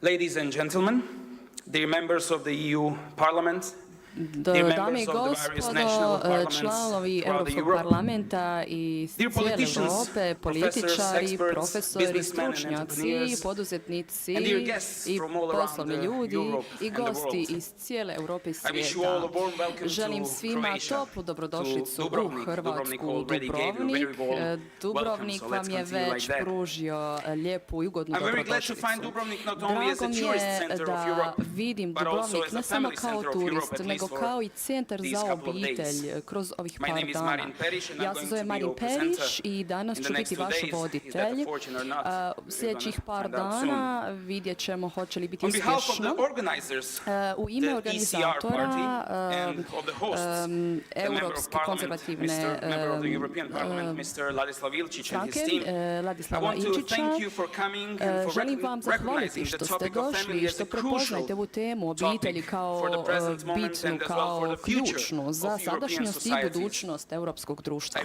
Ladies and gentlemen, dear members of the EU Parliament, Dame i gospodo, članovi Europskog parlamenta i cijele Europe, političari, profesori, stručnjaci, poduzetnici i poslovni ljudi i gosti iz cijele Europe i svijeta. Želim svima toplu dobrodošlicu u Hrvatsku Dubrovnik. Dubrovnik vam je već pružio lijepu i ugodnu dobrodošlicu. Drago mi je da vidim Dubrovnik ne samo kao turist, nego kao i centar za obitelj kroz ovih par dana. Ja se zovem Marin Perić i danas ću biti vaš voditelj. Sljedećih par dana vidjet ćemo hoće li biti uspješno. U ime organizatora Europske konzervativne stranke Ladislava Ilčića želim vam zahvaliti što ste došli i što prepoznajete ovu temu obitelji kao bitnu, kao ključnu za sadašnjost i budućnost europskog društva.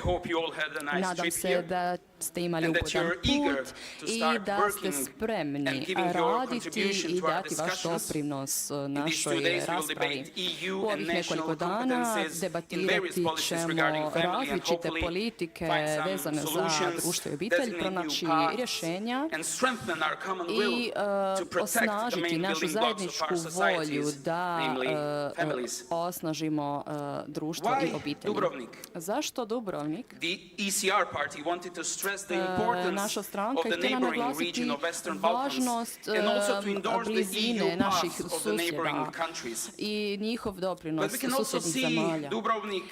Nadam se da ste imali ugodan put i da ste spremni raditi i dati vaš doprinos našoj raspravi. U ovih nekoliko dana debatirati ćemo različite politike vezane za društvo i obitelj, pronaći rješenja i osnažiti našu zajedničku volju da osnažimo društvo i obitelj. Zašto Dubrovnik? Naša stranka je htjela naglasiti važnost blizine naših susjeda i njihov doprinos susjednih zemalja.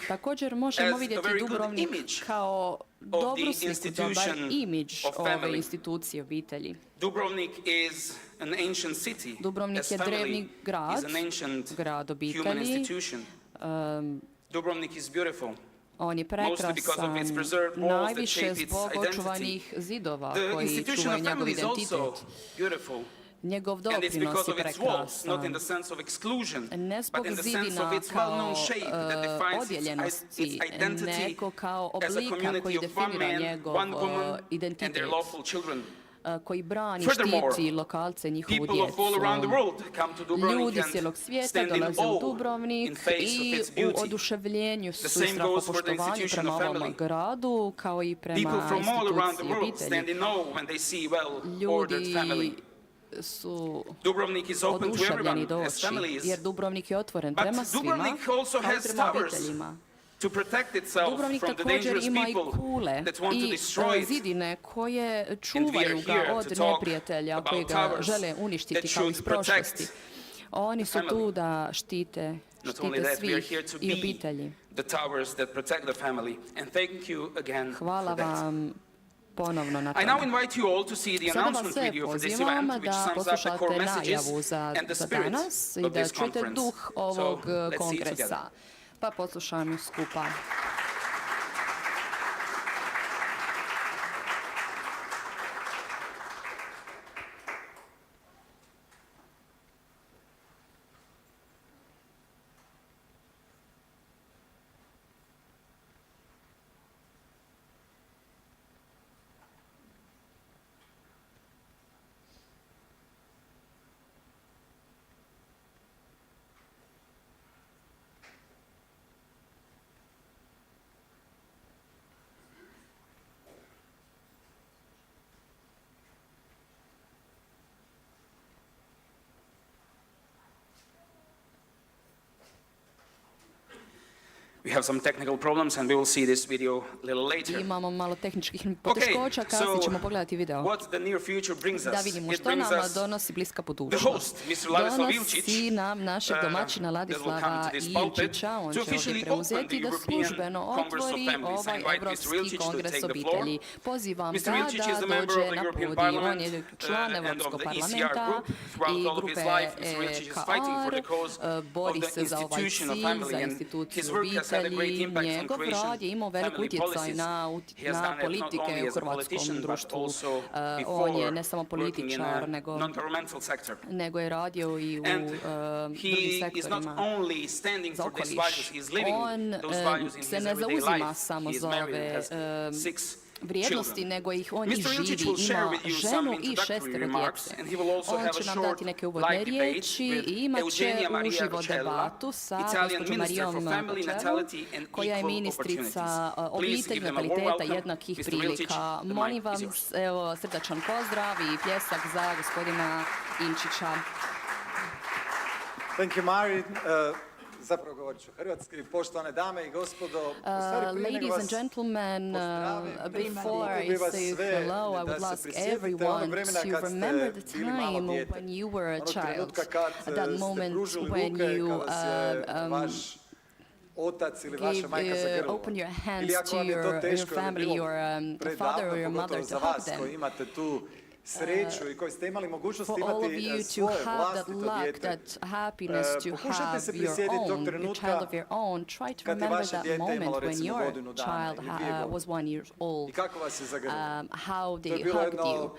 Također možemo vidjeti Dubrovnik kao dobru sliku, dobar imidž ove institucije obitelji. Dubrovnik je drevni grad, grad obitelji. On je prekrasan, najviše zbog očuvanih zidova koji čuvaju njegov identitet. Njegov doprinos je prekrasan. Ne zbog zidina kao odjeljenosti, nego kao oblika koji definira njegov identitet, koji brani, štiti lokalce, njihovu djecu. Ljudi cijelog svijeta dolaze u Dubrovnik i u oduševljenju su i strahopoštovanju prema ovom gradu, kao i prema instituciji obitelji. Ljudi su oduševljeni doći, jer Dubrovnik je otvoren prema svima, kao i prema obiteljima. Dubrovnik također ima i kule i zidine koje čuvaju ga od neprijatelja koji ga žele uništiti kao iz prošlosti. Oni su tu da štite svih i obitelji. Hvala vam ponovno na tome. Sada vas sve pozivam da poslušate najavu za danas i da čujete duh ovog kongresa. Pa poslušajmo skupa. We have some technical problems and we will see this video a little later. Imamo malo tehničkih poteškoća, kasnije ćemo pogledati video. Da vidimo što nam donosi bliska budućnost. Donosi nam našeg domaćina Ladislava Ilčića, on će ovdje preuzeti da službeno otvori ovaj Evropski kongres obitelji. Pozivam ga da dođe na podij. On je član Evropskog parlamenta i grupe EKR, bori se za ovaj cilj, za instituciju obitelji. Njegov rad je imao velik utjecaj na politike u hrvatskom društvu. On je ne samo političar, nego je radio i u drugim sektorima za okoliš. On se ne zauzima samo za ove vrijednosti, nego ih on i Mr. Ilčić živi. will share Ima with you some ženu i introductory 6 remarks, djece. and he will also On have a će nam short dati neke uvodne live debate riječi i with imat će Eugenia Maria uživo Rocella, debatu sa Italian gospođom Minister for Marijom Family, Rocellom, Natality and koja je Equal ministrica Opportunities. Please obitelji, give them a warm nataliteta, welcome. jednakih Mr. prilika. Ilčić, the Molim mic vam, is yours. evo, srdačan pozdrav i pljesak za gospodina Ilčića. Thank you, Mari. Zapravo govorit ću hrvatski. Poštovane dame i gospodo, ladies and gentlemen, before I say hello, I would ask everyone to remember the time when you were a child, that moment when you otac ili vaša majka za grlo. open your hands Ili ako to vam je to your teško, family, your father or your mother pogotovo to za hug vas them. koji imate tu sreću i koji ste imali mogućnost For all of you imati to svoje have that vlastito luck, dijete. that happiness to Pokušajte se have your prisjetiti tog own, your trenutka child of your own. Try to kad je remember vaše that dijete moment imalo when recimo your godinu dana child ili 2 godine. was 1 year I old. kako vas je zagrlilo. How To je they bilo hugged jedno you.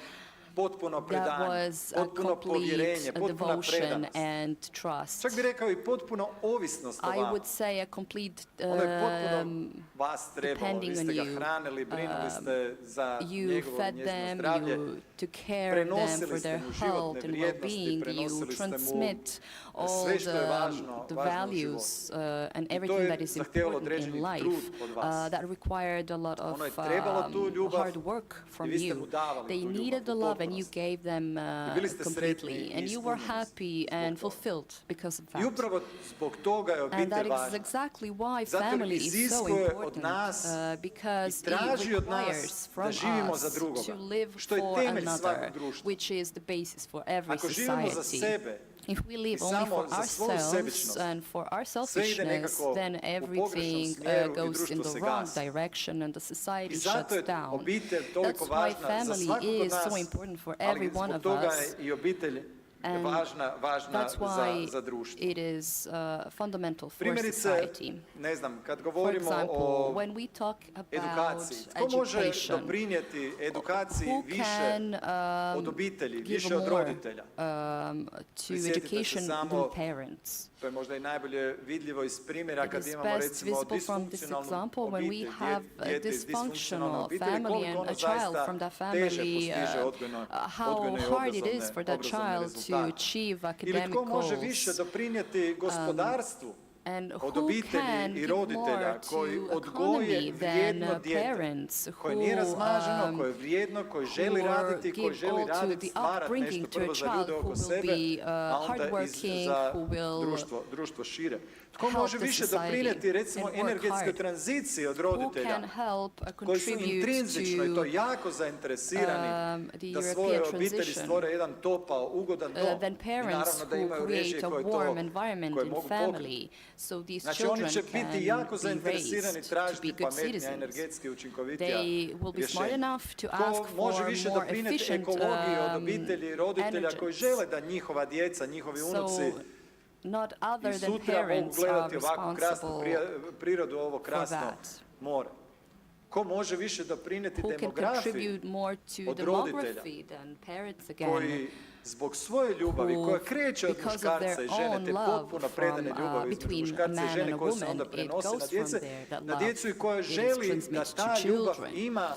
potpuno That predanje, was a potpuno povjerenje, complete potpuna devotion predanost. and trust. Čak bih rekao i potpuno ovisnost o I vama. would say a complete Ono je potpuno vas trebalo, depending vi on ste ga you. hranili, brinuli ste za You njegovo i fed njezino them, zdravlje. you took care of them Prenosili for ste their mu health životne and vrijednosti, well-being. You prenosili ste mu transmit all sve što je važno, the važno u values and I to everything je that is zahtijevalo important in određeni life. trud od vas. That required a lot of Ono je trebalo tu ljubav hard work from i vi ste you. mu davali They tu ljubav needed the u love and you potpunosti. gave them bili ste sretni completely. i And you were ispunjeni happy zbog and toga. fulfilled because of I that. upravo zbog toga je And obitelj that is važna. exactly why Zato jer family is so iziskuje od important, nas because i traži it od nas requires da from živimo us za drugoga, to live što je for temelj svakog another, društva. which is the basis for every Ako živimo za society. sebe If we live i only samo for za svoju ourselves sebičnost, and for our sve ide selfishness, nekako then u everything pogrešnom smjeru i goes in društvo the se wrong gasi. direction and the I society zato shuts je down. obitelj toliko That's why važna za family svakog od is nas, so important for ali every one zbog of toga us. je i obitelj And važna That's why za društvo. it is fundamental for Primjerice, society. ne znam, kad For govorimo example, o when we talk about edukaciji, tko može education, doprinijeti edukaciji who više can od obitelji, give više od more roditelja? to Prisjetite se education samo, than parents? to je možda i najbolje vidljivo iz primjera It kad is imamo best recimo visible from this disfunkcionalnu example when we obitelj, have a dijete iz disfunkcionalne dysfunctional obitelji, family koliko and ono a child zaista from that teže family, postiže odgojne how i hard it is for that obrazovne child to rezultate. achieve Ili academic tko može više goals. doprinijeti gospodarstvu And od who obitelji can i give roditelja more koji to odgoje economy vrijedno than dijete, parents koje nije who razmaženo, koje je vrijedno, koje želi raditi, koje give želi all to raditi, the stvarati upbringing nešto to a prvo za child ljude who oko will sebe, be a onda i hardworking, za who will društvo šire. Tko help može the više society doprinijeti recimo and work energetskoj hard. tranziciji od Who roditelja, can help koji su contribute intrinzično i to to jako zainteresirani the da svoje European obitelji transition, stvore jedan topao, ugodan dom. than I parents naravno da who imaju create režije a koje warm environment koje in mogu pokriti. family, so these Znači children oni će can biti jako be zainteresirani raised to tražiti be good pametnija, citizens. energetski učinkovitija They will be smart rješenja. enough to Ko ask može for više more doprinijeti efficient ekologiji od obitelji i roditelja koji energents. žele da njihova djeca, njihovi unuci So not i other than sutra mogu parents are gledati ovakvu krasnu responsible prirodu, ovo krasno that. more. Ko može više doprinijeti who can demografiji contribute more to od roditelja demography than parents again, koji zbog svoje ljubavi koja kreće od because of muškarca their i žene, own te love potpuno predane from, ljubavi između between a muškarca i man žene and a koje se onda woman, it prenose goes na from djece, there, that na love, djecu i koja it is želi da transmitted to ta ljubav children. ima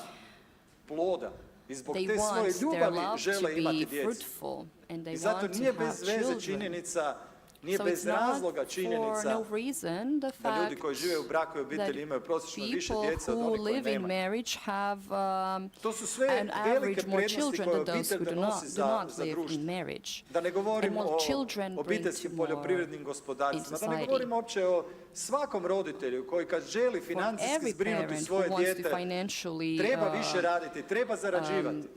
ploda. I zbog They te svoje want their ljubavi love to žele imati be djecu. fruitful and they I zato want to nije have bez veze children. činjenica, nije So bez it's razloga not for činjenica no reason the da ljudi fact koji žive u braku i obitelji that imaju prosječno više people djece od who onih koji live in nemaju. marriage have To su sve an velike average more prednosti children koje than those obitelj who donosi do za not live društvo. in marriage. Da ne govorimo And more o children bring obiteljskim to more poljoprivrednim gospodarstvima, da ne in govorimo uopće o svakom roditelju koji kad želi For financijski every zbrinuti parent who svoje wants dijete, to financially treba više raditi, treba zarađivati.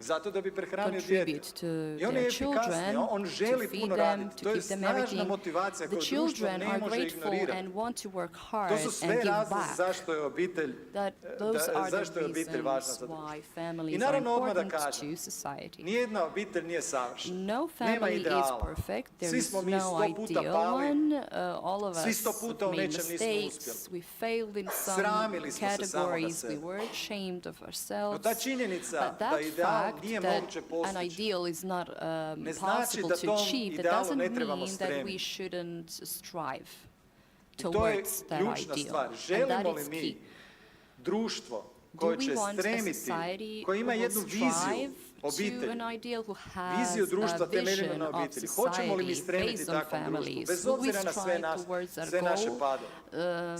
Zato da bi prehranio dijete. contribute to I on je their efikasniji, children, on to želi feed puno them, raditi. to To je give them snažna everything. motivacija The koju društvo children ne are može grateful ignorirati. and want to work hard To su and sve give razlozi back. zašto je obitelj, Those are the zašto je obitelj važna reasons za društvo. why I families are naravno odmah da important kažem, to society. nijedna obitelj nije savršena. No Nema family is ideala. perfect. There Svi is smo mi no 100 puta ideal pali, one. All of svi us 100 puta u made nečem nismo mistakes. uspjeli. We failed in some Sramili smo se samo na categories. sebe. We were ashamed of No ourselves. ta činjenica But da that ideal fact nije that moguće an postići ideal is not ne znači possible da to tom achieve, that idealu doesn't ne trebamo mean that we stremiti. shouldn't strive I to je towards that ključna ideal. stvar. And that Želimo is li key. mi društvo koje će stremiti, koje ima jednu viziju obitelji, viziju društva temeljenu na obitelji. Hoćemo li mi stremiti takvom društvu, bez obzira na sve naše padove?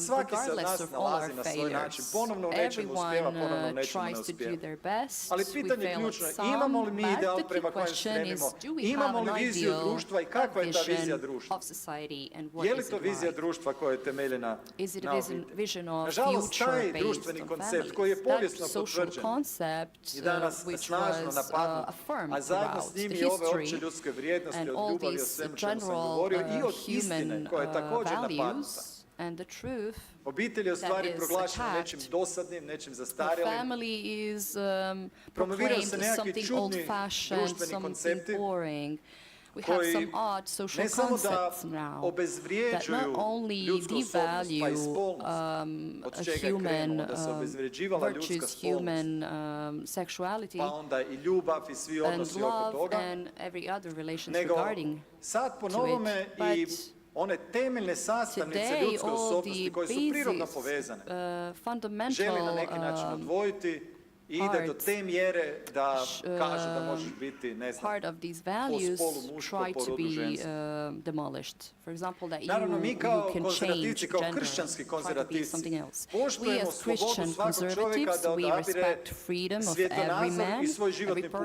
Svaki se od nas nalazi na svoj način, ponovno u nečemu uspijeva, ponovno u nečemu ne uspijeva. Ali pitanje je ključno, imamo li mi ideal prema kojem stremimo, imamo li viziju društva i kakva je ta vizija društva? Je li to vizija društva koja je temeljena na obitelji? Nažalost, taj društveni koncept koji je povijesno potvrđen i danas snažno napadnut, a zajedno s njim i ove opće ljudske vrijednosti od ljubavi, o svemu čemu sam govorio, i od istine koja je također napadnuta. Obitelj je u stvari proglašena nečim dosadnim, nečim zastarjelim. Promoviraju se nekakvi čudni društveni koncepti koji ne samo da obezvrijeđuju ljudsku osobnost pa i spolnost, od čega krenemo, da se obezvrijeđivala ljudska spolnost, pa onda i ljubav i svi odnosi oko toga, nego sad po novome i one temeljne sastavnice ljudske osobnosti koje su prirodno povezane, želi na neki način odvojiti i ide do te mjere da kaže da možeš biti, ne znam, po spolu muško, po rodu žensko. Naravno, mi kao konzervativci, kao kršćanski konzervativci, poštujemo slobodu svakog čovjeka da odabire svjetonazor i svoj životni put.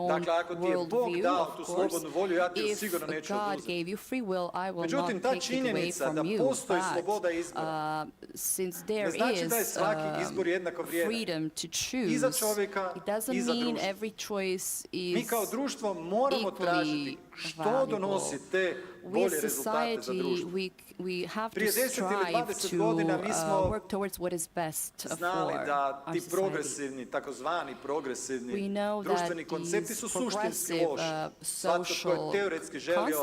Dakle, ako ti je Bog dao tu slobodnu volju, ja ti je sigurno neću oduzeti. Međutim, ta činjenica da postoji sloboda izbora ne znači da je svaki izbor jednako vrijedan. I za čovjeka i za društvo. Mi kao društvo moramo tražiti što donosi te bolje rezultate za društvo. Prije 10 ili 20 godina mi smo znali da ti progresivni, takozvani progresivni društveni koncepti su suštinski loši. Svatko tko je teoretski želio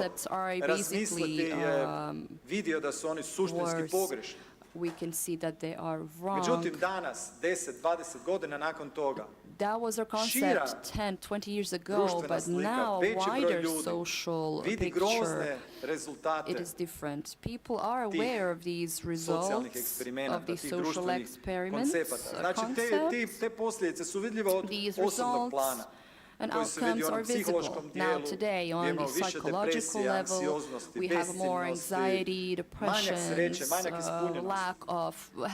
razmisliti je vidio da su oni suštinski pogrešni. Međutim, danas, 10-20 godina nakon toga, šira društvena slika, veći broj ljudi vidi grozne rezultate tih socijalnih eksperimenata, tih društvenih koncepata. Znači, te posljedice su vidljive od osobnog plana, koji se vidi u onom psihološkom dijelu, gdje imamo više depresije, anksioznosti, besciljnosti, manjak sreće, manjak ispunjenosti.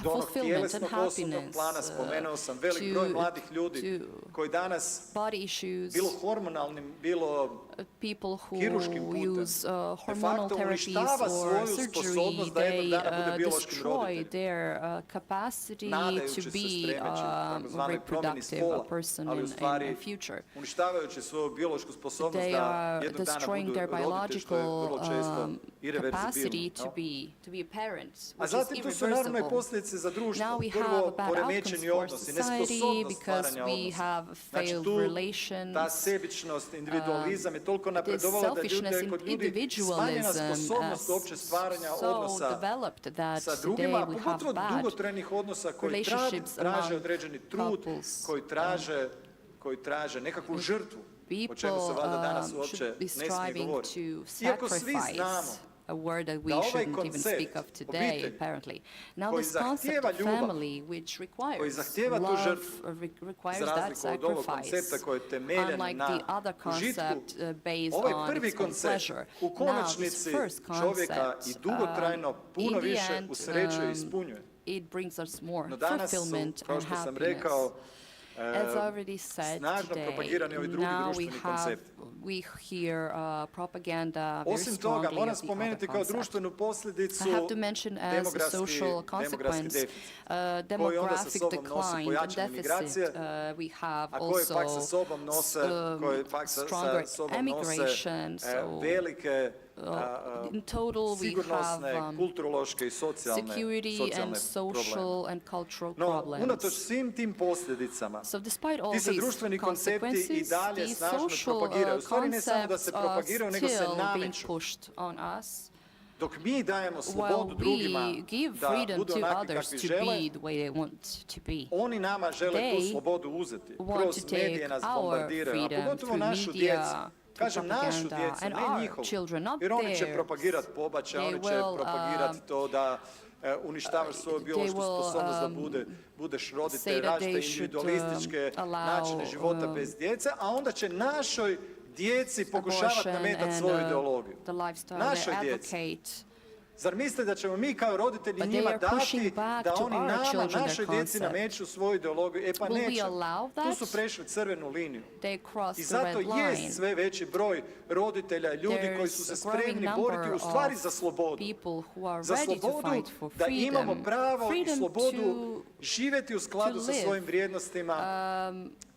Do onog tjelesnog osobnog plana spomenuo sam velik broj mladih ljudi koji danas, bilo hormonalnim, bilo kirurškim putem, de facto uništava svoju sposobnost da jednog dana bude biološkim roditeljem, nadajući se stremeći takozvanoj promjeni spola, ali u stvari uništavajući svoju biološku sposobnost da jednog dana budu roditelj, što je vrlo često irreverzibilno. A zatim tu su naravno i posljedice za društvo. Prvo, poremećeni odnosi, nesposobnost stvaranja odnosa. Znači tu ta sebičnost, individualizam je toliko napredovala da kod ljudi smanjena sposobnost uopće stvaranja odnosa sa drugima, a pogotovo dugotrajnih odnosa koji traže određeni trud, koji traže nekakvu žrtvu, o čemu se valjda danas uopće ne smije govoriti. Iako svi znamo da ovaj koncept obitelji koji zahtijeva ljubav, koji zahtijeva tu žrtvu, za razliku od ovog koncepta koji je temeljen na užitku, ovaj prvi koncept u konačnici čovjeka i dugotrajno puno više usrećuje i ispunjuje. No danas su, kao što sam rekao, snažno propagirani ovi drugi društveni koncepti. Osim toga, moram spomenuti kao društvenu posljedicu demografski deficit, koji onda sa sobom nosi pojačane migracije, a koje pak sa sobom nose velike sigurnosne, kulturološke i socijalne probleme. No, unatoč svim tim posljedicama, ti se društveni koncepti i dalje snažno propagiraju. U stvari ne samo da se propagiraju, nego se nameću. Dok mi dajemo slobodu drugima da budu onakvi kakvi žele, oni nama žele tu slobodu uzeti. Kroz medije nas bombardiraju, a pogotovo našu djecu. Kažem našu djecu, ne njihovu, jer oni će propagirati pobačaj, oni će propagirati to da uništavaš svoju biološku sposobnost da budeš roditelj, različite individualističke načine života bez djece, a onda će našoj djeci pokušavati nametati svoju ideologiju. Našoj djeci. Zar mislite da ćemo mi kao roditelji njima dati da oni nama, našoj djeci nameću svoju ideologiju? E pa neće. Tu su prešli crvenu liniju. I zato jest sve veći broj roditelja i ljudi koji su se spremni boriti u stvari za slobodu. Za slobodu da imamo pravo i slobodu živjeti u skladu sa svojim vrijednostima,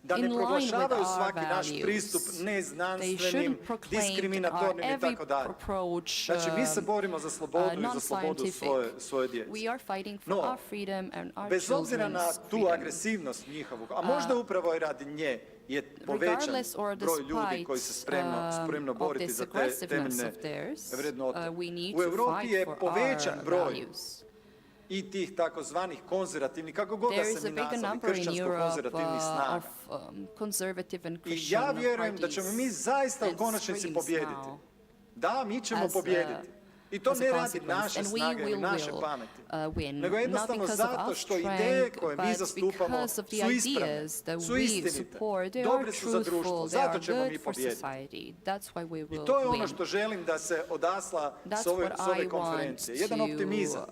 da ne proglašavaju svaki naš pristup neznanstvenim, diskriminatornim i tako dalje. Znači, mi se borimo za slobodu i za slobodu svoje djece. No, bez obzira na tu agresivnost njihovu, a možda upravo i radi nje, je povećan broj ljudi koji se spremno boriti za te temeljne vrednote. U Europi je povećan broj i tih takozvanih konzervativnih, kako god da se mi nazvali, kršćansko-konzervativnih snaga. I ja vjerujem da ćemo mi zaista u konačnici pobijediti. Da, mi ćemo pobijediti. I to ne radi naše snage ili naše pameti, nego jednostavno zato što ideje koje mi zastupamo su ispravne, su istinite, dobre su za društvo, zato ćemo mi pobijediti. I to je ono što želim da se odasla s ove konferencije. Jedan optimizam,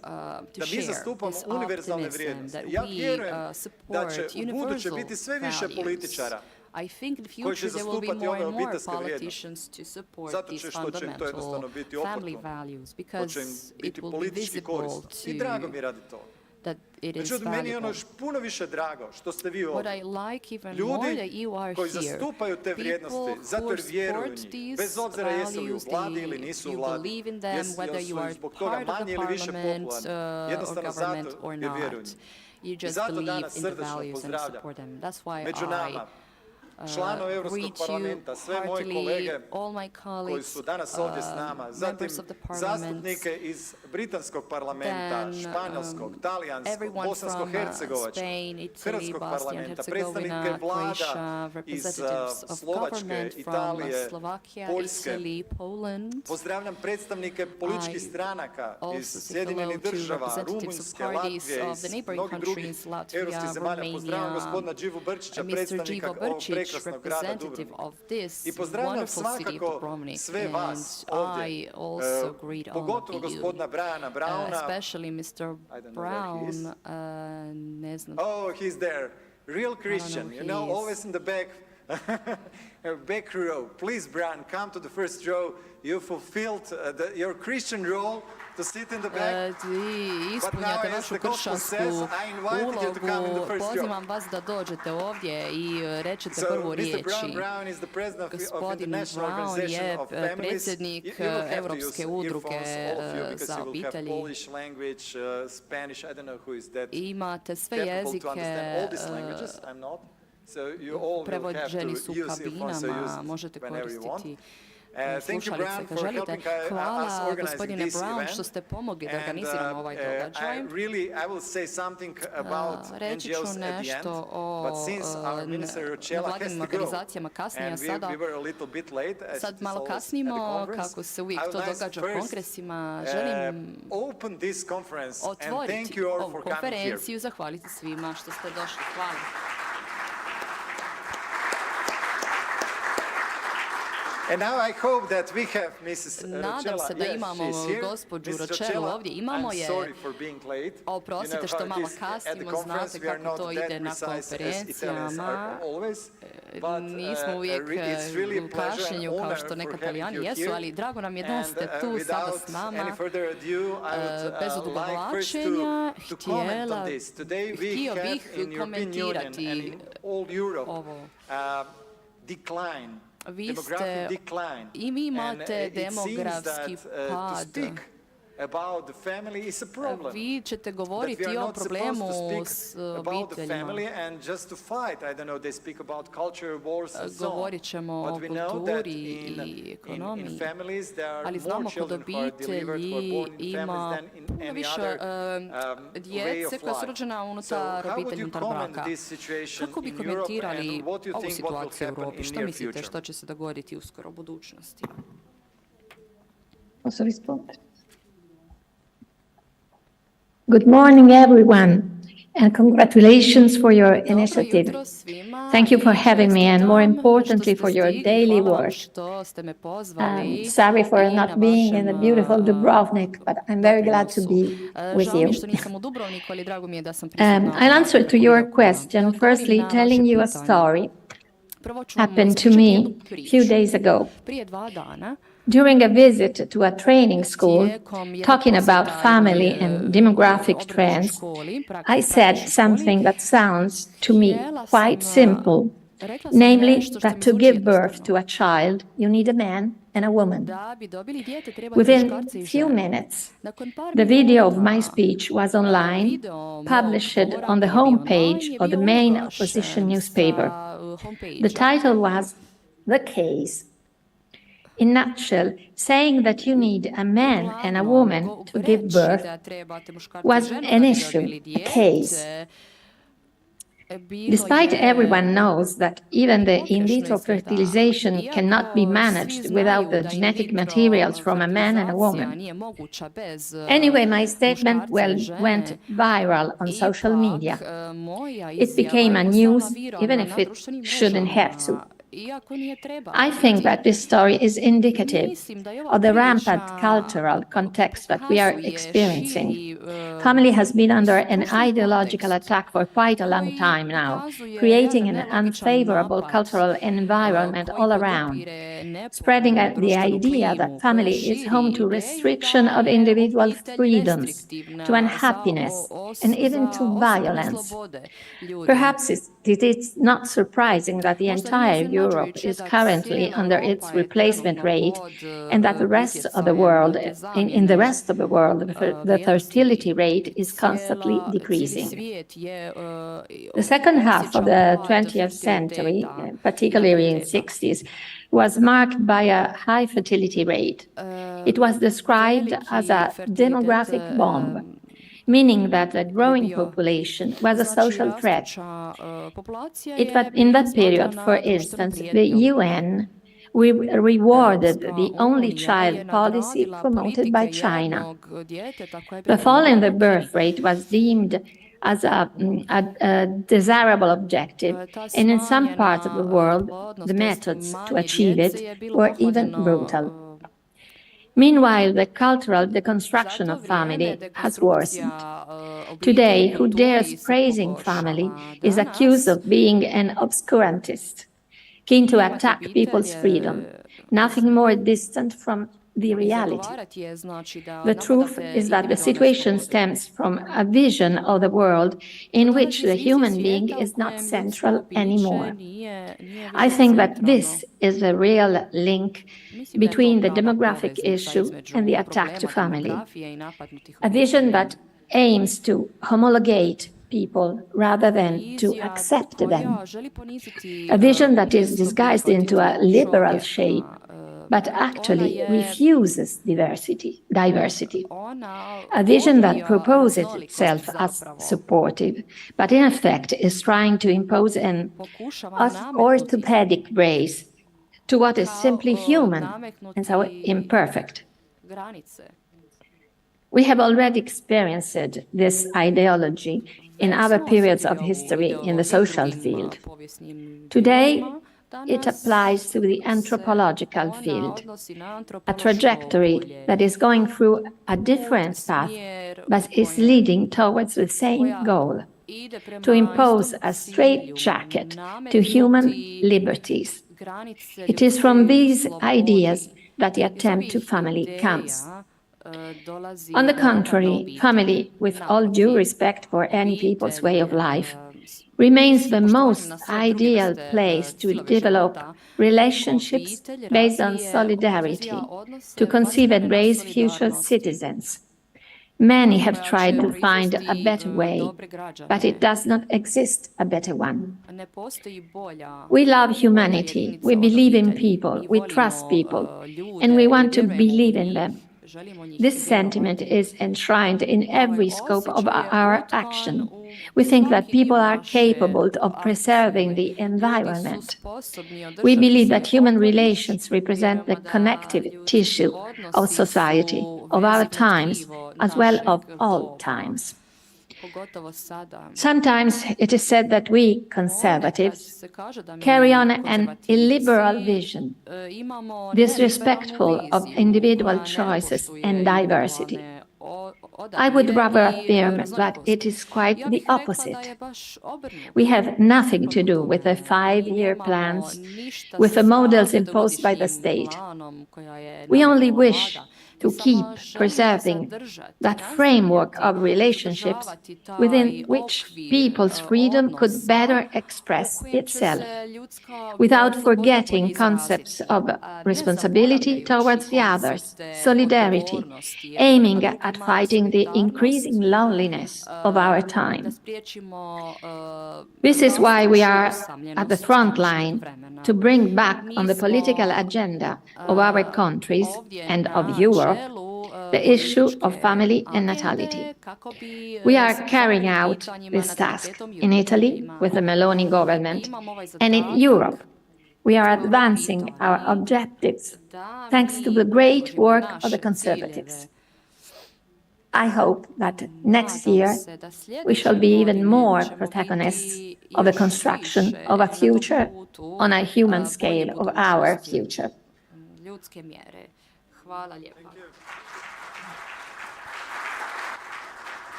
da mi zastupamo univerzalne vrijednosti. Ja vjerujem da će u buduće biti sve više političara koji će zastupati ove obiteljske vrijednosti, zato što će im to jednostavno biti oportuno, to će im biti politički korisno. I drago mi radi to. Međutim, meni je ono još puno više drago što ste vi ovdje. Ljudi koji zastupaju te vrijednosti, zato jer vjeruju u njih, bez obzira jesu li u vladi ili nisu u vladi, jesu li zbog toga manje ili više popularni, jednostavno zato jer vjeruju u njih. I zato danas srdečno pozdravljam među nama članove Europskog parlamenta, sve moje kolege koji su danas ovdje s nama, zatim zastupnike iz Britanskog parlamenta, Španjolskog, Talijanskog, Bosansko-Hercegovačkog, Hrvatskog parlamenta, predstavnike vlada iz Slovačke, Italije, Poljske. Pozdravljam predstavnike političkih stranaka iz Sjedinjenih država, Rumunjske, Latvije, iz mnogih drugih europskih zemalja. Pozdravljam gospodina Đivu Brčića, predstavnika ovog prekrasnog grada Dubrovnika. I pozdravljam svakako sve vas ovdje, pogotovo gospodina Briana Browna. Especially Mr. Brown, ne znam. Oh, he's there. Real Christian, you know, always in the back. Back row. Please, Brian, come to the first row. You fulfilled your Christian role to sit in the back. Ispunjate vašu kršćansku ulogu. Pozivam vas da dođete ovdje i rečete prvu riječi. Gospodin Brown je predsjednik Europske udruge za obitelji. Imate sve jezike. Prevođeni su u kabinama, možete koristiti slušalice kad želite. Hvala gospodine Brown što ste pomogli da organiziramo ovaj događaj. Reći ću nešto o nevladinim organizacijama kasnije, sad malo kasnimo, kako se uvijek to događa u kongresima. Želim otvoriti ovu konferenciju, zahvaliti svima što ste došli. Hvala. And now I hope that we have Mrs. Nadam se da imamo gospođu Ročelu ovdje. Imamo je. Oprostite što malo kasnimo, znate kako to ide na konferencijama. Nismo uvijek u kašnjenju kao što nekad Italijani jesu, ali drago nam je da ste tu sada s nama. Bez odugovlačenja htio bih komentirati ovo. Vi ste, i vi imate demografski pad. Vi ćete govoriti o problemu s obiteljima. Govorit ćemo o kulturi i ekonomiji, ali znamo kod obitelji ima puno više djece koja su rođena unutar obitelji, unutar braka. Kako bi komentirali ovu situaciju u Europi? Što mislite što će se dogoditi uskoro u budućnosti? Good morning, everyone, and congratulations for your initiative. Thank you for having me, and more importantly, for your daily work. Sorry for not being in the beautiful Dubrovnik, but I'm very glad to be with you. I'll answer to your question, firstly, telling you a story happened to me a few days ago. During a visit to a training school, talking about family and demographic trends, I said something that sounds to me quite simple, namely that to give birth to a child, you need a man and a woman. Within a few minutes, the video of my speech was online, published on the homepage of the main opposition newspaper. The title was "The Case." In a nutshell, saying that you need a man and a woman to give birth was an issue, a case. Despite everyone knows that even the in vitro fertilization cannot be managed without the genetic materials from a man and a woman. Anyway, my statement went viral on social media. It became a news, even if it shouldn't have to. I think that this story is indicative of the rampant cultural context that we are experiencing. Family has been under an ideological attack for quite a long time now, creating an unfavorable cultural environment all around, spreading the idea that family is home to restriction of individual freedoms, to unhappiness, and even to violence. Perhaps it is not surprising that the entire Europe is currently under its replacement rate, and that the rest of the world, in the rest of the world, the fertility rate is constantly decreasing. The second half of the 20th century, particularly in the 60s, was marked by a high fertility rate. It was described as a demographic bomb, meaning that a growing population was a social threat. In that period, for instance, the UN rewarded the only child policy promoted by China. The fall in the birth rate was deemed as a desirable objective, and in some parts of the world, the methods to achieve it were even brutal. Meanwhile, the cultural deconstruction of family has worsened. Today, who dares praising family is accused of being an obscurantist, keen to attack people's freedom, nothing more distant from the reality. The truth is that the situation stems from a vision of the world in which the human being is not central anymore. I think that this is the real link between the demographic issue and the attack to family. A vision that aims to homologate people rather than to accept them. A vision that is disguised into a liberal shape, but actually refuses diversity. A vision that proposes itself as supportive, but in effect is trying to impose an orthopedic brace to what is simply human and so imperfect. We have already experienced this ideology in other periods of history in the social field. Today, it applies to the anthropological field, a trajectory that is going through a different path, but is leading towards the same goal, to impose a straitjacket to human liberties. It is from these ideas that the attempt to family comes. On the contrary, family, with all due respect for any people's way of life, remains the most ideal place to develop relationships based on solidarity, to conceive and raise future citizens. Many have tried to find a better way, but it does not exist a better one. We love humanity, we believe in people, we trust people, and we want to believe in them. This sentiment is enshrined in every scope of our action. We think that people are capable of preserving the environment. We believe that human relations represent the connective tissue of society, of our times, as well of all times. Sometimes it is said that we, conservatives, carry on an illiberal vision, disrespectful of individual choices and diversity. I would rather affirm that it is quite the opposite. We have nothing to do with the 5-year plans, with the models imposed by the state. We only wish to keep preserving that framework of relationships within which people's freedom could better express itself, without forgetting concepts of responsibility towards the others, solidarity, aiming at fighting the increasing loneliness of our time. This is why we are at the front line to bring back on the political agenda of our countries and of Europe the issue of family and natality. We are carrying out this task in Italy with the Meloni government, and in Europe we are advancing our objectives thanks to the great work of the conservatives. I hope that next year we shall be even more protagonists of the construction of a future on a human scale of our future.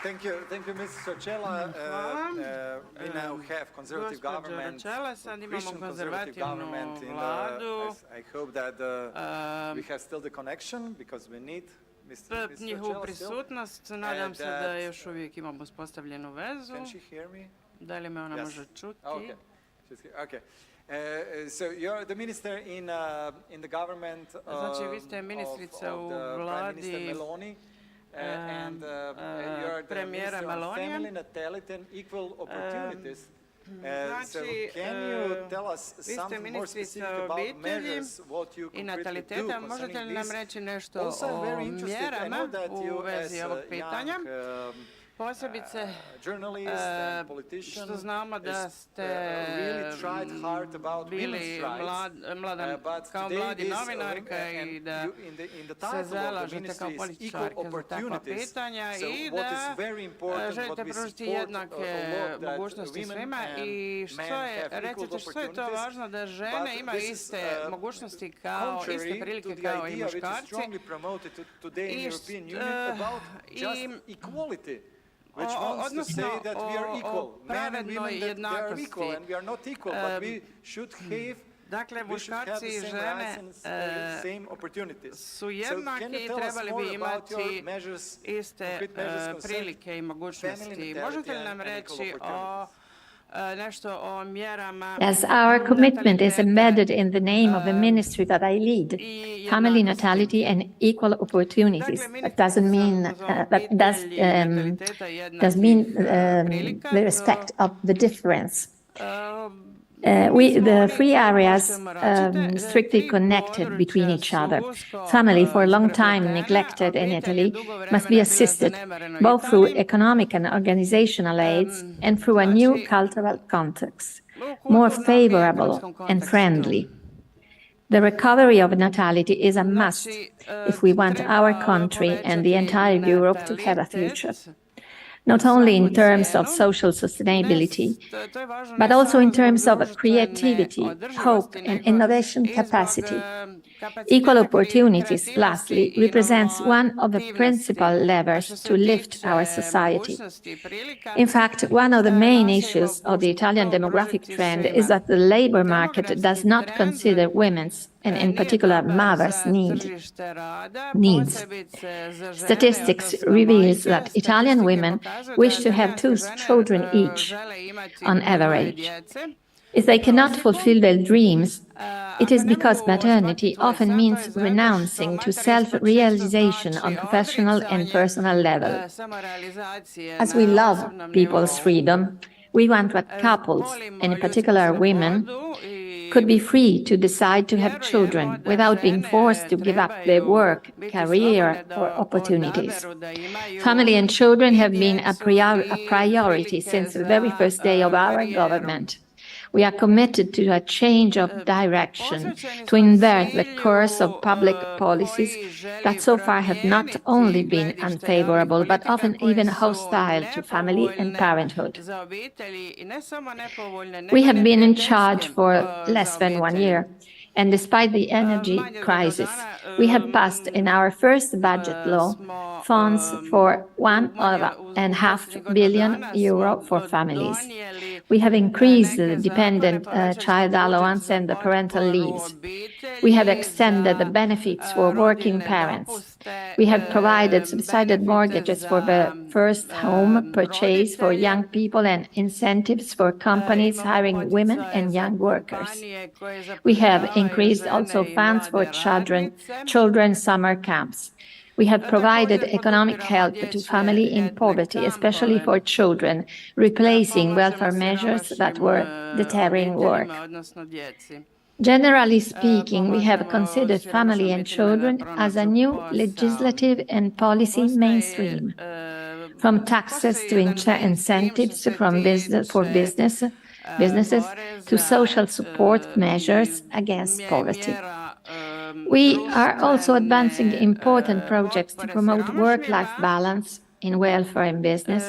Thank you, Mrs. Socella. We now have conservative government, Christian conservative government. I hope that we have still the connection because we need Mr. Njihovu prисутnost. Nadam se da još uvijek imamo uspostavljenu vezu. Can she hear me? Da li me ona može čuti? Okay. Okay. So you're the minister in the government znači, vi ste ministrica u vladi and you're the minister of family, natality and equal opportunities. So can you tell us something more specific about measures, what you concretely do concerning this? Also, I'm very interested, I know that you as a young posebice što znamo da ste bili kao mladi novinarka i da se zalažete kao političarka za takva pitanja i da želite pružiti jednake mogućnosti svima i recite što je to važno da žene imaju iste mogućnosti iste prilike kao i muškarci odnosno o pravednoj jednakosti. Dakle, muškarci i žene su jednaki i trebali bi imati iste prilike i mogućnosti. Možete li nam reći nešto o mjerama? As our commitment is embedded in the name of the ministry that I lead, family, natality and equal opportunities. That doesn't mean does mean the respect of the difference. The three areas strictly connected between each other. Family, for a long time neglected in Italy, must be assisted both through economic and organizational aids and through a new cultural context, more favorable and friendly. The recovery of natality is a must if we want our country and the entire Europe to have a future. Not only in terms of social sustainability, but also in terms of creativity, hope, and innovation capacity. Equal opportunities, lastly, represents one of the principal levers to lift our society. In fact, one of the main issues of the Italian demographic trend is that the labor market does not consider women's, and in particular mothers' needs. Statistics reveals that Italian women wish to have 2 children each, on average. If they cannot fulfill their dreams, it is because maternity often means renouncing to self-realization on professional and personal level. As we love people's freedom, we want that couples, and in particular women, could be free to decide to have children without being forced to give up their work, career, or opportunities. Family and children have been a priority since the very first day of our government. We are committed to a change of direction, to invert the course of public policies that so far have not only been unfavorable, but often even hostile to family and parenthood. We have been in charge for less than 1 year, and despite the energy crisis, we have passed in our first budget law funds for €1.5 billion for families. We have increased the dependent child allowance and the parental leaves. We have extended the benefits for working parents. We have provided subsidized mortgages for the first home purchase for young people and incentives for companies hiring women and young workers. We have increased also funds for children's summer camps. We have provided economic help to families in poverty, especially for children, replacing welfare measures that were deterring work. Generally speaking, we have considered family and children as a new legislative and policy mainstream, from taxes to incentives for businesses to social support measures against poverty. We are also advancing important projects to promote work-life balance in welfare and business,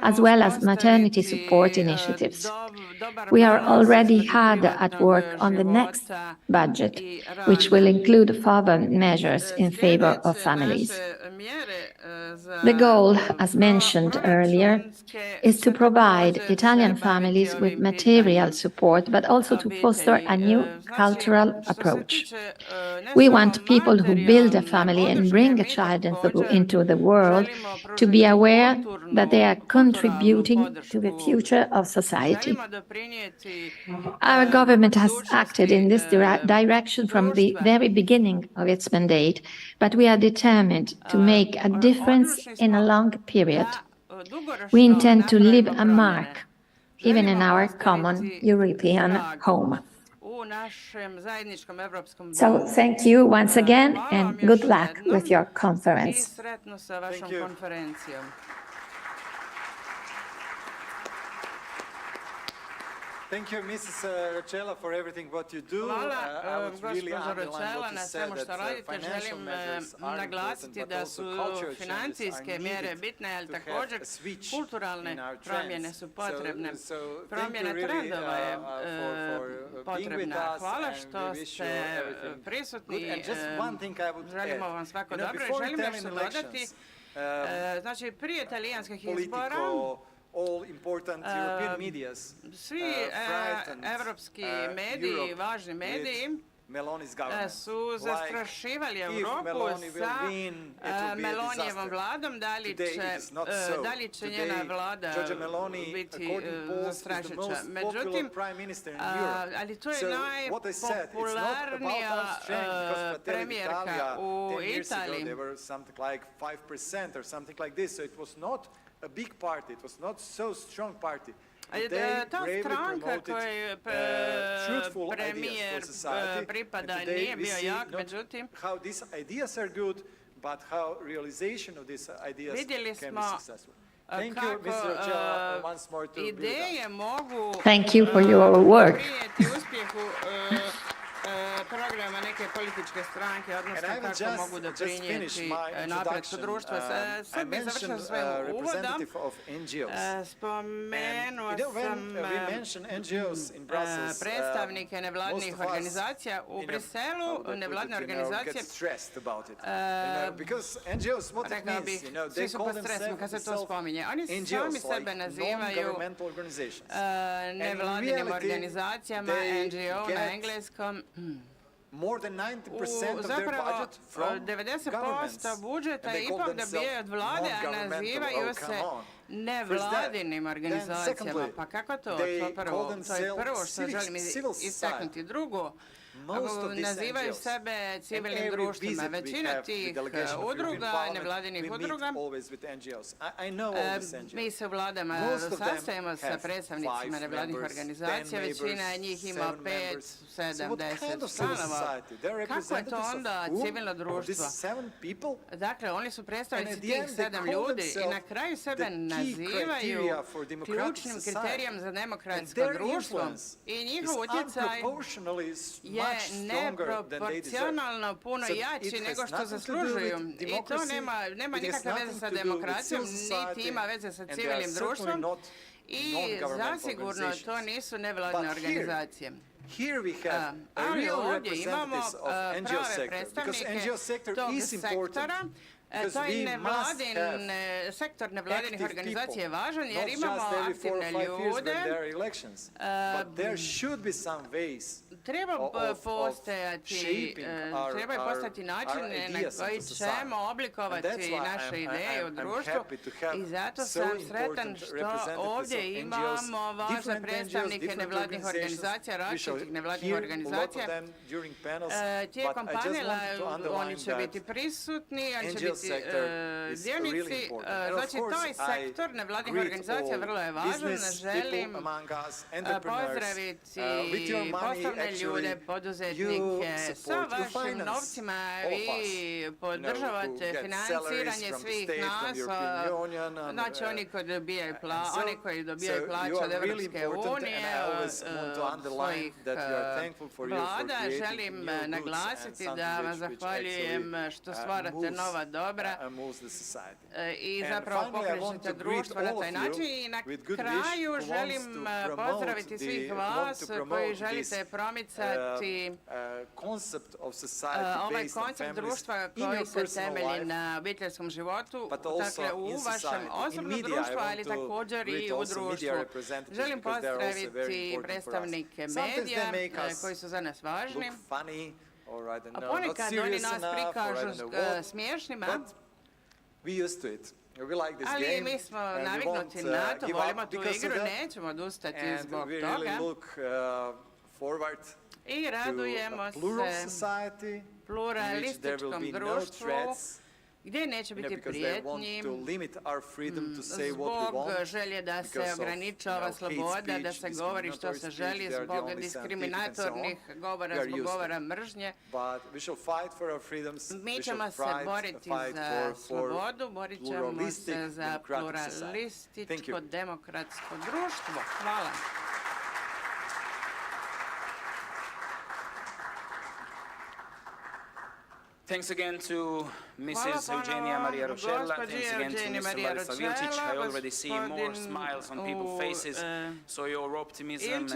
as well as maternity support initiatives. We are already hard at work on the next budget, which will include further measures in favor of families. The goal, as mentioned earlier, is to provide Italian families with material support, but also to foster a new cultural approach. We want people who build a family and bring a child into the world to be aware that they are contributing to the future of society. Our government has acted in this direction from the very beginning of its mandate, but we are determined to make a difference in a long period. We intend to leave a mark, even in our common European home. So thank you once again and good luck with your conference. Thank you. Thank you, Mrs. Rocella, for everything what you do. I would really underline what you said, that financial measures are important, but also cultural changes are needed to have a switch in our trends. So thank you really for being with us, and we wish you everything good. And just one thing I would add, before Italian elections, political, all important European medias frightened mediji, važni mediji, su zastrašivali Europu sa Melonijevom vladom, da li će njena vlada biti zastrašujuća. Međutim, ali to je najpopularnija premijerka u Italiji. A big party, it was not so strong party. Ta stranka kojoj premijer pripada nije bio jak, međutim, vidjeli smo kako ideje mogu prijeti uspjehu programa neke političke stranke, odnosno kako mogu doprinijeti napretku društva. Sad bih završila svojim uvodom. Spomenuo sam predstavnike nevladinih organizacija u Briselu, nevladine organizacije. Rekao bih, svi su pod stresom kad se to spominje. Oni sami sebe nazivaju nevladinim organizacijama, NGO na engleskom. Zapravo 90% budžeta ipak dobijaju od vlade, a nazivaju se nevladinim organizacijama. Pa kako to? To je prvo što želim istaknuti. Drugo, nazivaju sebe civilnim društvima. Većina tih udruga, nevladinih udruga, mi se u vladama sastajemo sa predstavnicima nevladinih organizacija, većina njih ima 5, 7, 10 članova. Kako je to onda civilno društvo? Dakle, oni su predstavnici tih 7 ljudi i na kraju sebe nazivaju ključnim kriterijem za demokratsko društvo i njihov utjecaj je neproporcionalno puno jači nego što zaslužuju. I to nema nikakve veze sa demokracijom, niti ima veze sa civilnim društvom i zasigurno to nisu nevladine organizacije. Ali ovdje imamo prave predstavnike tog sektora. To je nevladin, sektor nevladinih organizacija je važan jer imamo aktivne ljude. Trebaju postojati načine na koji ćemo oblikovati naše ideje u društvu i zato sam sretan što ovdje imamo važne predstavnike nevladinih organizacija, različitih nevladinih organizacija. Tijekom panela oni će biti prisutni, oni će biti dionici. Znači, taj sektor nevladinih organizacija vrlo je važan. Želim pozdraviti poslovne ljude, poduzetnike. Sa vašim novcima vi podržavate financiranje svih nas. Znači, oni koji dobijaju plaću od Evropske unije, od svojih vlada. Želim naglasiti da vam zahvaljujem što stvarate nova dobra i zapravo pokrećete društvo na taj način. I na kraju želim pozdraviti svih vas koji želite promicati ovaj koncept društva koji se temelji na obiteljskom životu, dakle u vašem osobnom društvu, ali također i u društvu. Želim pozdraviti predstavnike medija koji su za nas važni. A ponekad oni nas prikažu smiješnima, ali mi smo naviknuti na to, volimo tu igru, nećemo odustati zbog toga. I radujemo se pluralističkom društvu gdje neće biti prijetnji zbog želje da se ograničava sloboda, da se govori što se želi zbog diskriminatornih govora, zbog govora mržnje. Mi ćemo se boriti za slobodu, borit ćemo se za pluralističko demokratsko društvo. Hvala. Thanks again to Mrs. Eugenia Maria Rochella. Thanks again to Mr. Ladislav Ilčić. I already see more smiles on people's faces, so your optimism and